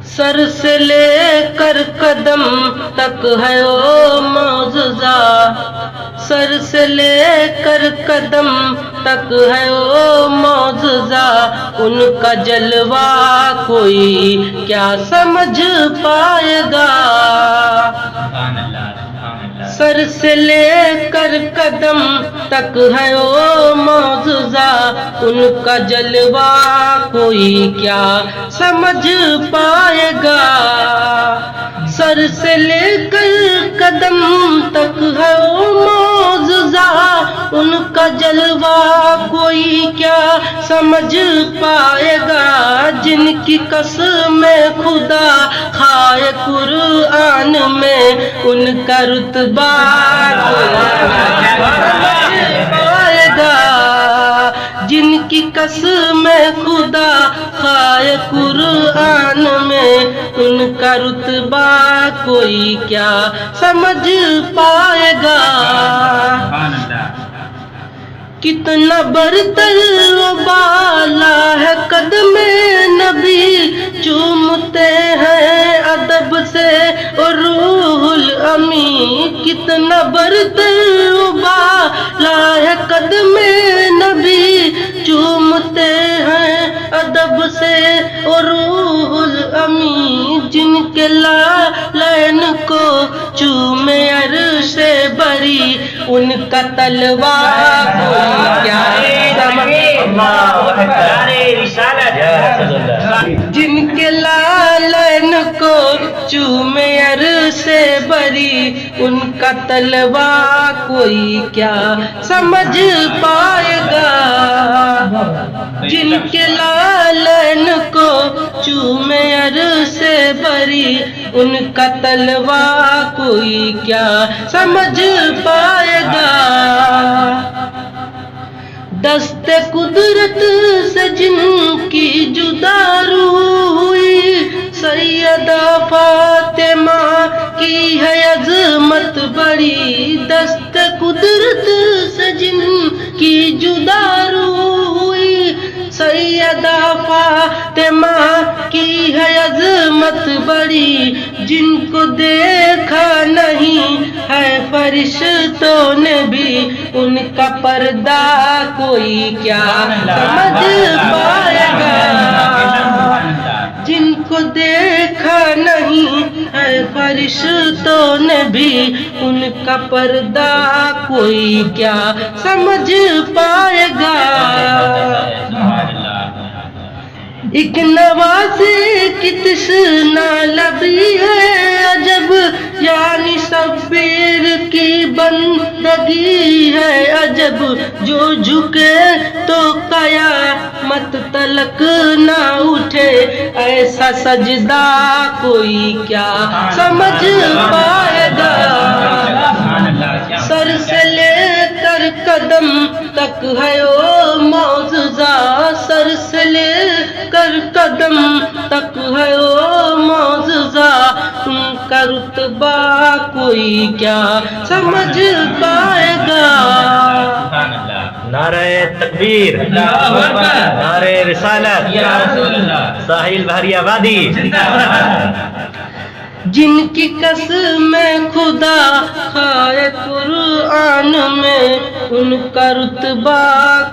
سر سے لے کر قدم تک ہے او معجزہ، سر سے لے کر قدم تک ہے او معجزہ، ان کا جلوہ کوئی کیا سمجھ پائے گا۔ سر سے لے کر قدم تک ہے او معجزہ، ان کا جلوہ کوئی کیا سمجھ پائے گا۔ سر سے لے کر قدم تک ہے او معجزہ، ان کا جلوہ کوئی کیا سمجھ پائے گا۔ جن کی قسم خدا کھائے قرآن میں، ان کا رتبہ پائے گا۔ جن کی قسم خدا کھائے قرآن میں، ان کا رتبہ کوئی کیا سمجھ پائے گا۔ کتنا برتر و بالا ہے قدم نبی، چومتے ہیں ادب سے اور روح الامی۔ کتنا برتر و بالا ہے قدم نبی، چومتے ہیں ادب سے اور روح الامی۔ جن کے لالین کو چومے عرش بری، ان کا طلبہ کیا جن کے لالین کو چومے عرش بری، ان کا طلبہ کوئی کیا سمجھ پائے گا۔ جن کے لالین کو چومے عرش بری، ان کا طلبہ کوئی کیا سمجھ پائے گا۔ دست قدرت سے جن کی جدا روح ہوئی، سیدہ فاطمہ کی ہے عظمت بڑی۔ دست قدرت سے جن کی جدا روح ہوئی، سیدہ فاطمہ کی ہے عظمت بڑی۔ جن کو دیکھا نہیں ہے فرشتوں نے بھی، ان کا پردہ کوئی کیا سمجھ پائے گا۔ جن کو دیکھا نہیں ہے فرشتوں نے بھی، ان کا پردہ کوئی کیا سمجھ پائے گا۔ ایک نوازے کی تشنا لبی ہے عجب، یعنی شبیر کی بندگی ہے عجب۔ جو جھکے تو قیامت تلک نہ اٹھے، ایسا سجدہ کوئی کیا سمجھ پائے گا۔ سر سے لے کر قدم تک ہے او معجزہ، سر سے لے کر قدم تک ہے او معجزہ، ان کا رتبہ کوئی کیا سمجھ پائے گا۔ نعرہ تکبیر، نعرہ رسالت، ساحل بحری آبادی۔ جن کی قسم خدا کھائے قرآن میں، ان کا رتبہ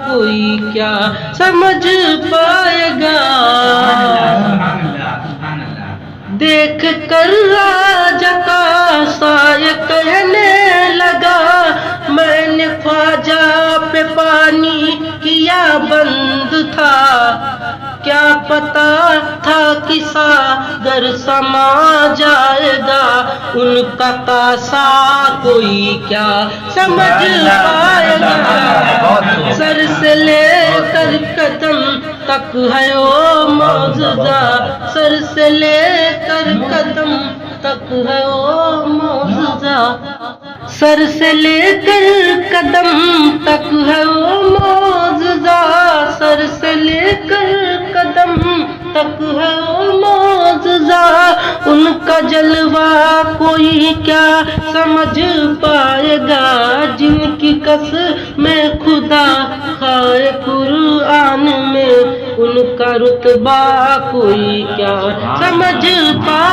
کوئی کیا سمجھ پائے گا۔ دیکھ کر راجہ کا سایہ کہنے لگا، میں نے خواجہ پہ پانی کیا بند تھا، کیا پتا تھا کہ ساگر سما جائے گا، ان کا کاسا کوئی کیا سمجھ پائے گا۔ سر سے لے کر قدم تک ہے او معجزہ، سر سے لے کر قدم تک ہے او معجزہ، سر سے لے کر قدم تک ہے او معجزہ، سر سے لے کر قدم تک ہے او معجزہ، ان کا جلوہ کوئی کیا سمجھ پائے گا۔ جن کی قسم خدا کھائے قرآن میں، ان کا رتبہ کوئی کیا سمجھ پائے